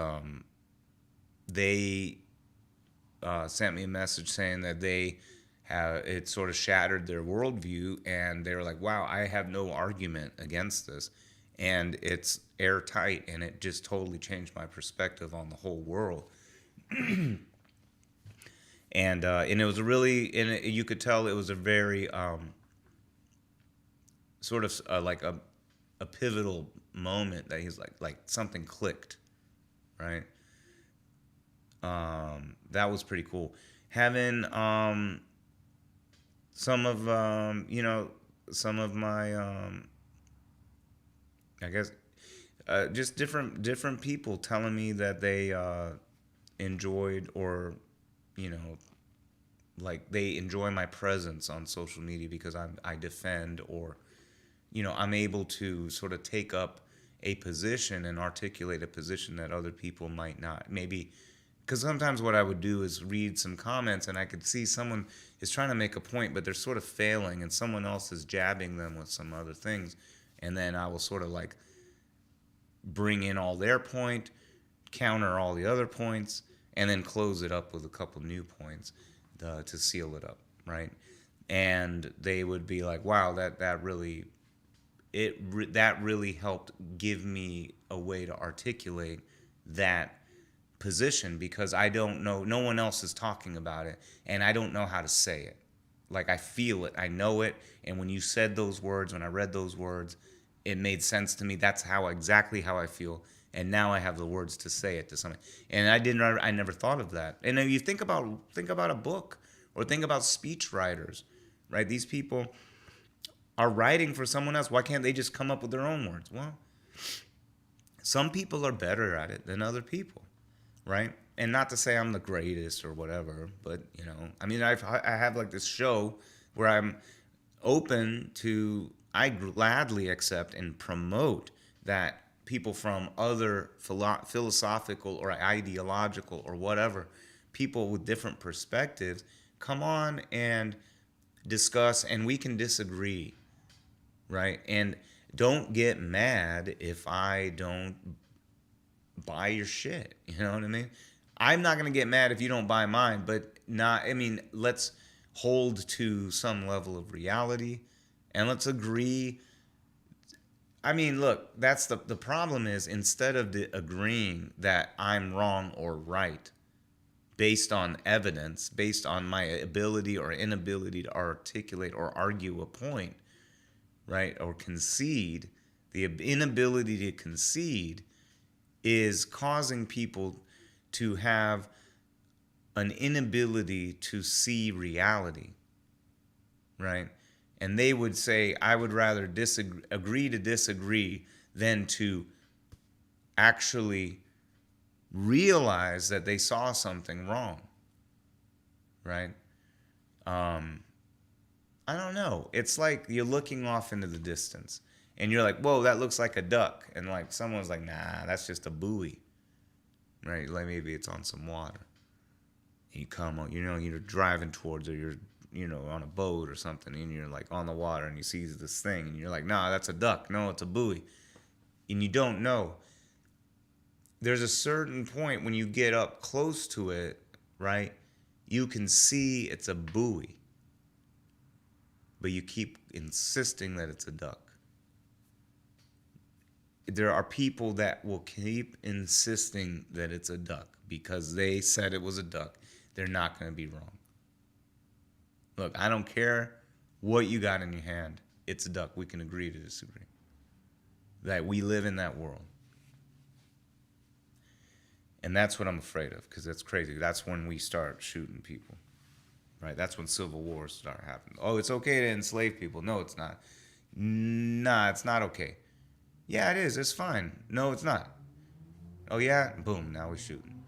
they sent me a message saying that it sort of shattered their worldview, and they were like, "Wow, I have no argument against this." And it's airtight, and it just totally changed my perspective on the whole world. And it was you could tell it was a very sort of like a pivotal moment that he's like something clicked, right? That was pretty cool. Having some of some of my I guess just different people telling me that they enjoyed, or you know like they enjoy my presence on social media because I defend, or I'm able to sort of take up a position and articulate a position that other people might not. Maybe because sometimes what I would do is read some comments and I could see someone is trying to make a point, but they're sort of failing, and someone else is jabbing them with some other things, and then I will sort of like bring in all their point, counter all the other points, and then close it up with a couple new points to seal it up, right? And they would be like, "Wow, that really that really helped give me a way to articulate that position, because I don't know, no one else is talking about it, and I don't know how to say it. Like, I feel it, I know it, and when you said those words, when I read those words, it made sense to me. That's exactly how I feel, and now I have the words to say it to someone. And I never thought of that. And then you think about a book, or think about speech writers, right? These people are writing for someone else. Why can't they just come up with their own words? Well, some people are better at it than other people, right? And not to say I'm the greatest or whatever, but I mean, I have like this show where I'm open to, I gladly accept and promote that people from other philosophical or ideological or whatever, people with different perspectives, come on and discuss, and we can disagree, right? And don't get mad if I don't buy your shit. You know what I mean? I'm not going to get mad if you don't buy mine, but let's hold to some level of reality, and let's agree. I mean, look, that's the problem is, instead of agreeing that I'm wrong or right based on evidence, based on my ability or inability to articulate or argue a point, right, or concede, the inability to concede is causing people to have an inability to see reality, right? And they would say, I would rather agree to disagree than to actually realize that they saw something wrong, right? I don't know. It's like you're looking off into the distance, and you're like, whoa, that looks like a duck. And like someone's like, nah, that's just a buoy, right? Like maybe it's on some water. And you come on, you're driving towards, or you're, on a boat or something, and you're like on the water, and you see this thing, and you're like, nah, that's a duck. No, it's a buoy. And you don't know. There's a certain point when you get up close to it, right? You can see it's a buoy, but you keep insisting that it's a duck. There are people that will keep insisting that it's a duck because they said it was a duck. They're not going to be wrong. Look, I don't care what you got in your hand. It's a duck. We can agree to disagree. That we live in that world. And that's what I'm afraid of, because that's crazy. That's when we start shooting people, right? That's when civil wars start happening. Oh, it's okay to enslave people. No, it's not. Nah, it's not okay. Yeah, it is. It's fine. No, it's not. Oh, yeah? Boom, now we're shooting.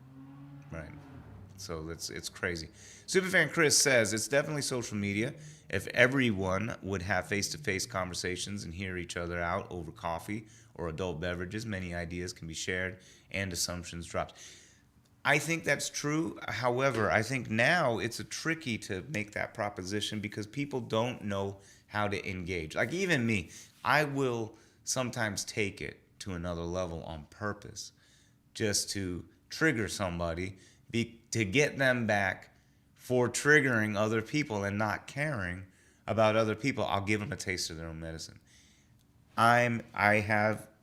Right. So it's crazy. Superfan Chris says, it's definitely social media. If everyone would have face-to-face conversations and hear each other out over coffee or adult beverages, many ideas can be shared and assumptions dropped. I think that's true. However, I think now it's tricky to make that proposition because people don't know how to engage. Like even me, I will sometimes take it to another level on purpose just to trigger somebody, to get them back for triggering other people and not caring about other people. I'll give them a taste of their own medicine. I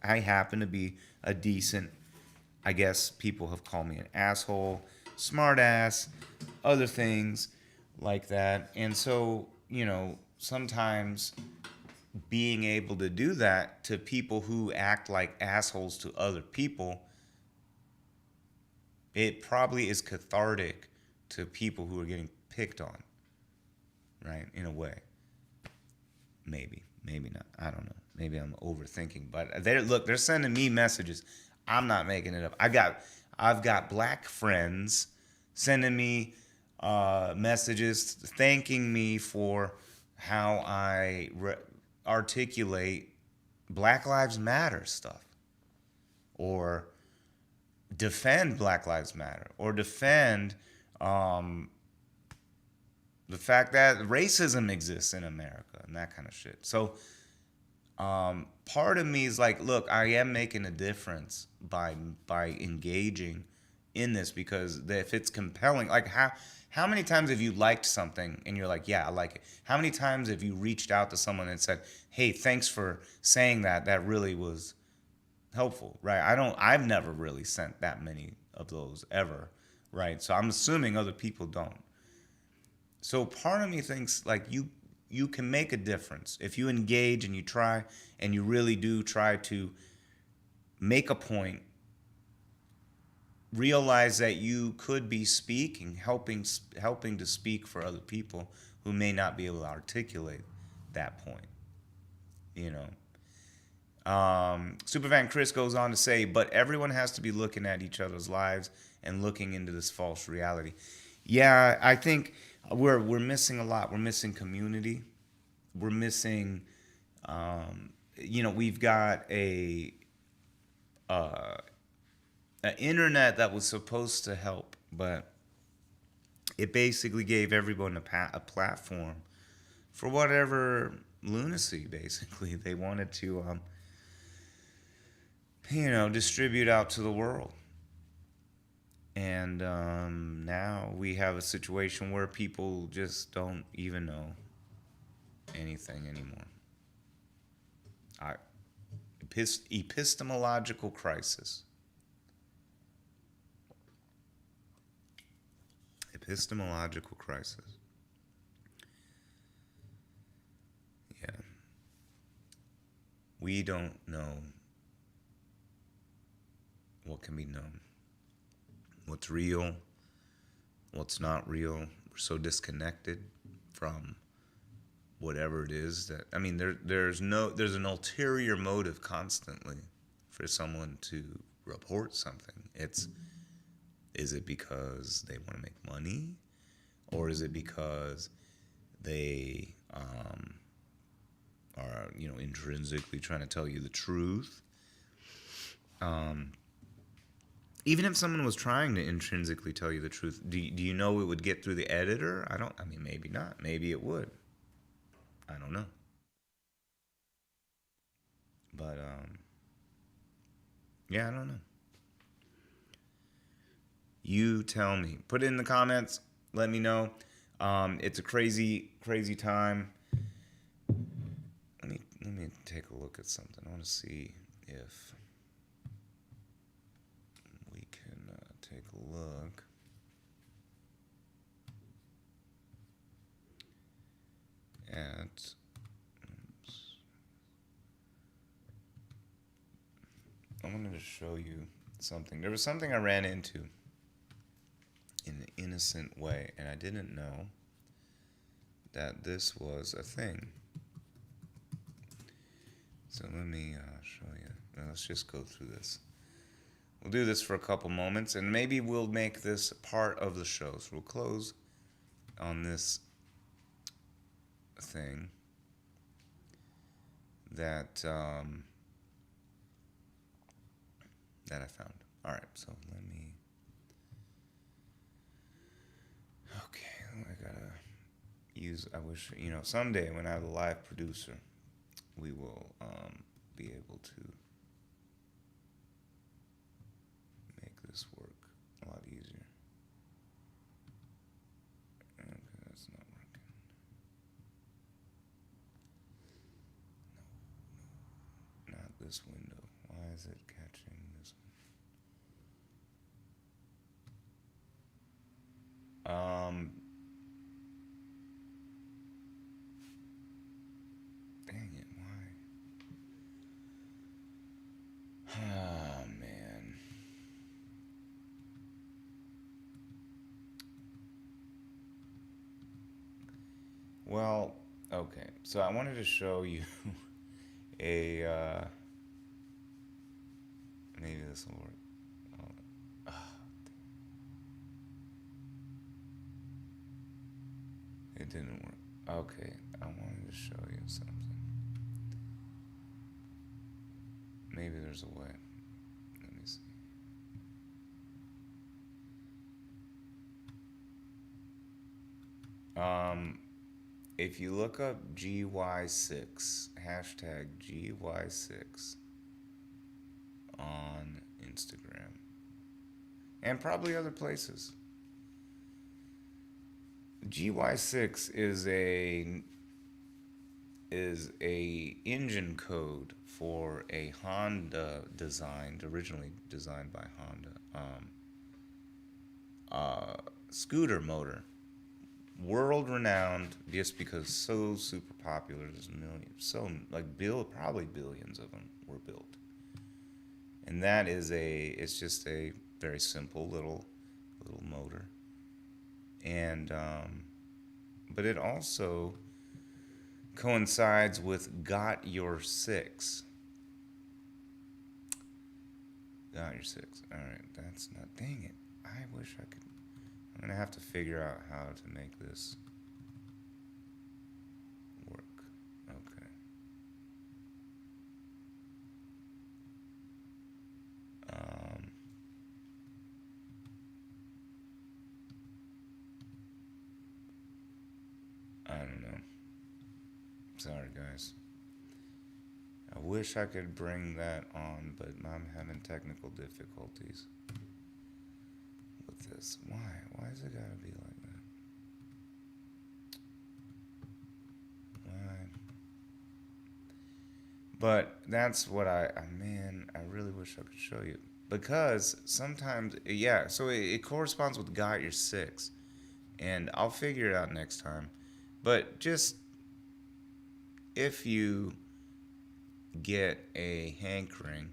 happen to be a decent, I guess people have called me an asshole, smart ass, other things like that. And so, sometimes being able to do that to people who act like assholes to other people it probably is cathartic to people who are getting picked on, right? In a way. Maybe not. I don't know. Maybe I'm overthinking. But they're sending me messages. I'm not making it up. I've got black friends sending me messages thanking me for how I articulate Black Lives Matter stuff, or defend Black Lives Matter, or defend the fact that racism exists in America and that kind of shit. So part of me is like, look, I am making a difference by engaging in this, because if it's compelling, like how many times have you liked something and you're like, yeah, I like it? How many times have you reached out to someone and said, hey, thanks for saying that? That really was helpful, right? I've never really sent that many of those ever, right? So I'm assuming other people don't. So part of me thinks like you can make a difference if you engage and you try, and you really do try to make a point. Realize that you could be speaking, helping to speak for other people who may not be able to articulate that point. You know. Supervan Chris goes on to say, but everyone has to be looking at each other's lives and looking into this false reality. Yeah, I think we're missing a lot. We're missing community. We're missing, we've got an internet that was supposed to help, but it basically gave everyone a platform for whatever lunacy, basically, they wanted to, distribute out to the world. And now we have a situation where people just don't even know anything anymore. Epistemological crisis. Epistemological crisis. Yeah. We don't know what can be known. What's real, what's not real. We're so disconnected from whatever it is that, I mean, there's an ulterior motive constantly for someone to report something. Is it because they want to make money, or is it because they are intrinsically trying to tell you the truth? Even if someone was trying to intrinsically tell you the truth, do you know it would get through the editor? Maybe not. Maybe it would. I don't know. But, yeah, I don't know. You tell me. Put it in the comments. Let me know. It's a crazy, crazy time. Let me take a look at something. I want to see if we can take a look. I wanted to show you something. There was something I ran into in an innocent way, and I didn't know that this was a thing. So let me show you. Now let's just go through this. We'll do this for a couple moments, and maybe we'll make this part of the show. So we'll close on this thing that that I found. All right, so let me. Okay, I gotta use. I wish someday when I have a live producer, we will be able to make this work a lot easier. Okay, that's not working. No, not this window. Why is it catching this one? Dang it, why? Ah, man. So I wanted to show you a maybe this will work. Oh, it didn't work. Okay, I wanted to show you something. Maybe there's a way. Let me see. If you look up GY6, hashtag GY6 on Instagram and probably other places. GY6 is a engine code for a Honda originally designed by Honda, scooter motor, world renowned just because so super popular. There's millions, probably billions of them were built, and it's just a very simple little motor, and but it also coincides with Got Your Six. Got Your Six. All right, that's not. Dang it! I wish I could. I'm gonna have to figure out how to make this work. Okay. I don't know. Sorry, guys. I wish I could bring that on, but I'm having technical difficulties with this. Why? Why is it gotta be like that? Why? But that's what man, I really wish I could show you. Because sometimes, yeah, so it corresponds with Got Your Six. And I'll figure it out next time. But just if you get a hankering,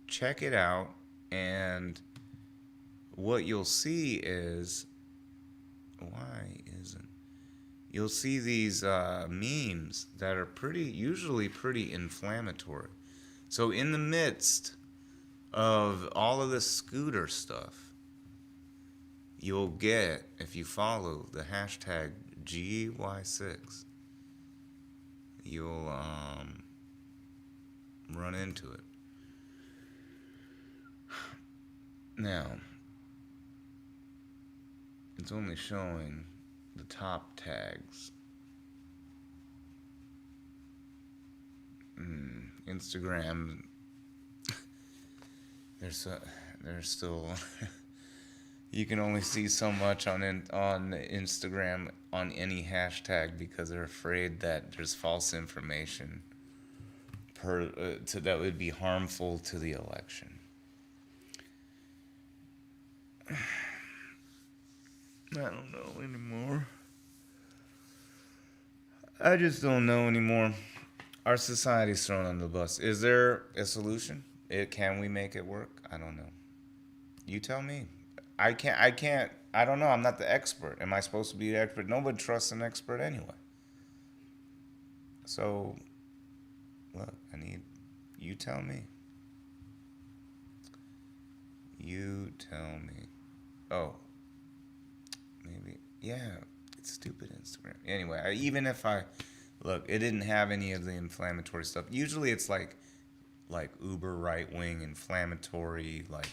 check it out, and what you'll see is you'll see these memes that are usually pretty inflammatory. So in the midst of all of this scooter stuff, you'll get, if you follow the hashtag GY6, you'll run into it. Now, it's only showing the top tags. Instagram, there's still you can only see so much on Instagram on any hashtag because they're afraid that there's false information that would be harmful to the election. I don't know anymore. I just don't know anymore. Our society's thrown on the bus. Is there a solution? Can we make it work? I don't know. You tell me. I can't. I don't know. I'm not the expert. Am I supposed to be the expert? Nobody trusts an expert anyway. So, look, you tell me. You tell me. Oh, maybe. Yeah, it's stupid Instagram. Anyway, even if look, it didn't have any of the inflammatory stuff. Usually it's like uber right-wing inflammatory, like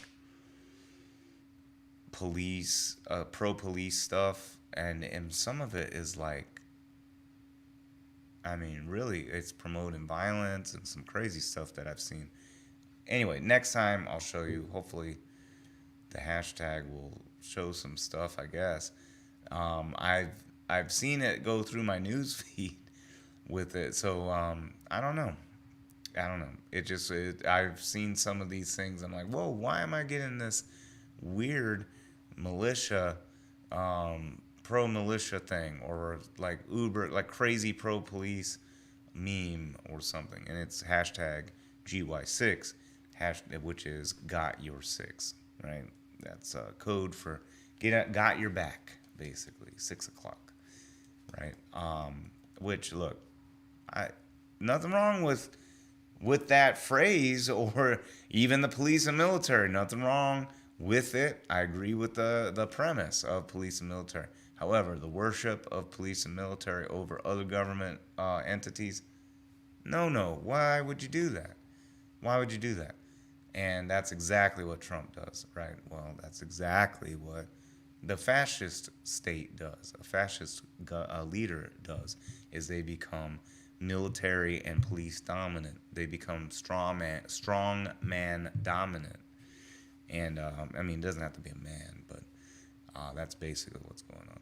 police, pro-police stuff. And some of it is like, I mean, really, it's promoting violence and some crazy stuff that I've seen. Anyway, next time I'll show you. Hopefully the hashtag will show some stuff, I guess. I've seen it go through my news feed with it, so I don't know. I've seen some of these things. I'm like, whoa, why am I getting this weird militia, pro militia thing, or like crazy pro police meme or something? And it's hashtag GY6, which is Got Your Six, right? That's code for got your back, basically, 6 o'clock, right? Which, look, I nothing wrong with that phrase, or even the police and military. Nothing wrong with it. I agree with the premise of police and military. However, the worship of police and military over other government entities, no. Why would you do that? Why would you do that? And that's exactly what Trump does, right? Well, that's exactly what the fascist state does. A fascist leader does, is they become military and police dominant. They become strong man dominant. And I mean, it doesn't have to be a man, but that's basically what's going on.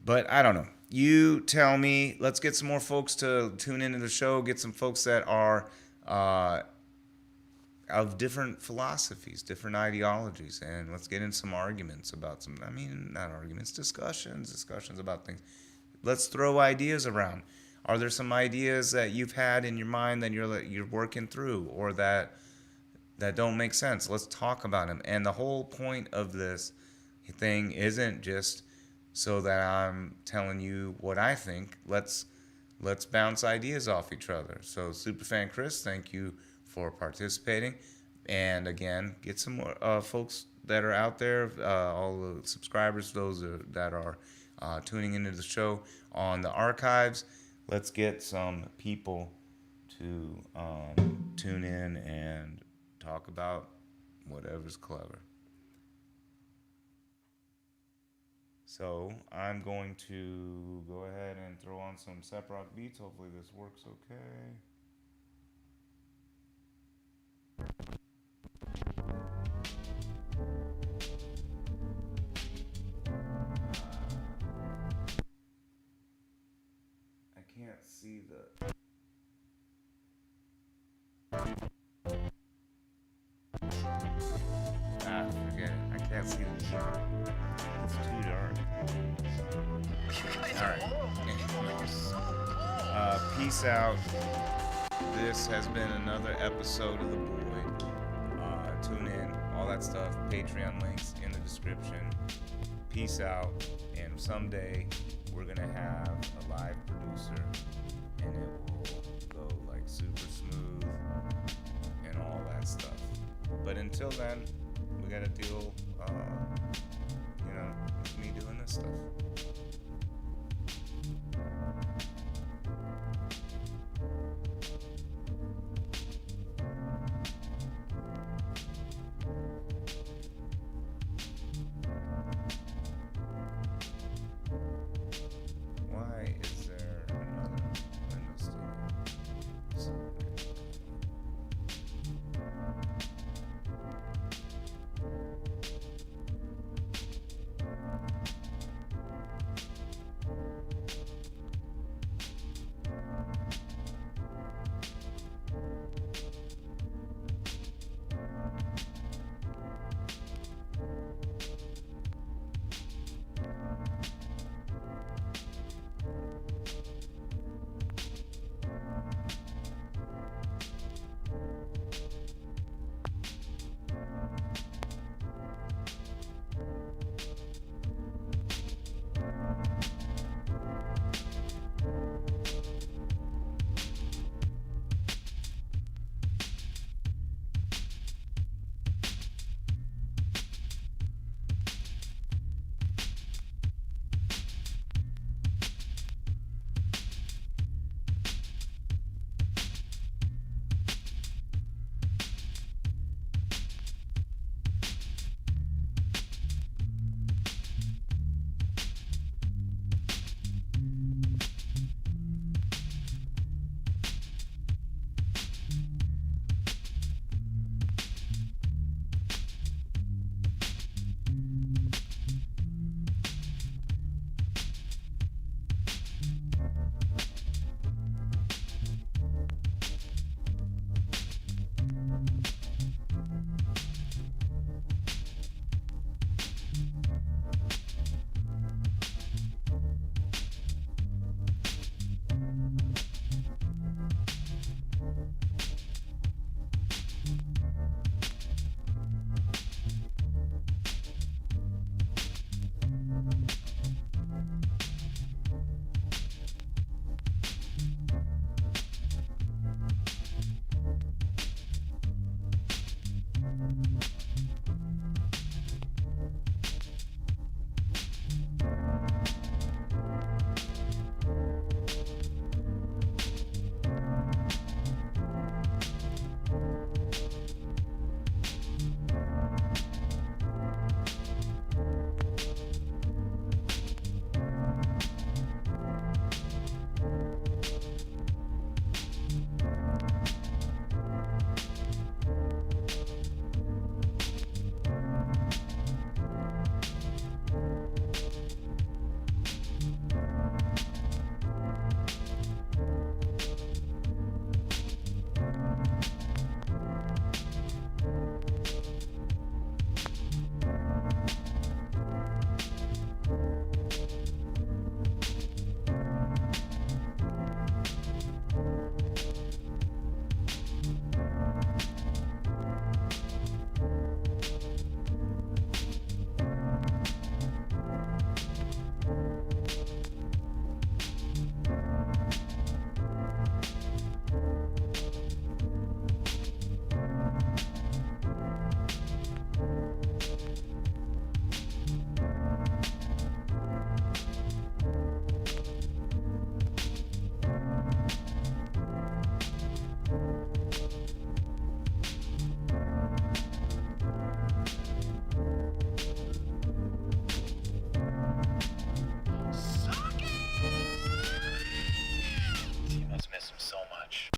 But I don't know. You tell me. Let's get some more folks to tune into the show. Get some folks that are of different philosophies, different ideologies, and let's get in some arguments about some. I mean, not arguments, discussions about things. Let's throw ideas around. Are there some ideas that you've had in your mind that you're working through, or that don't make sense? Let's talk about them. And the whole point of this thing isn't just so that I'm telling you what I think. Let's bounce ideas off each other. So, Superfan Chris, thank you for participating. And again, get some more folks that are out there, all the subscribers, those that are tuning into the show on the archives. Let's get some people to tune in and talk about whatever's clever. So I'm going to go ahead and throw on some Seprock beats. Hopefully this works okay. I can't see the... Forget it. I can't see the dark. It's too dark. Alright. Peace out. This has been another episode of The Boy. Tune in, all that stuff. Patreon links in the description. Peace out. And someday we're going to have a live producer. And it will go like super smooth and all that stuff. But until then, we got to deal, with me doing this stuff.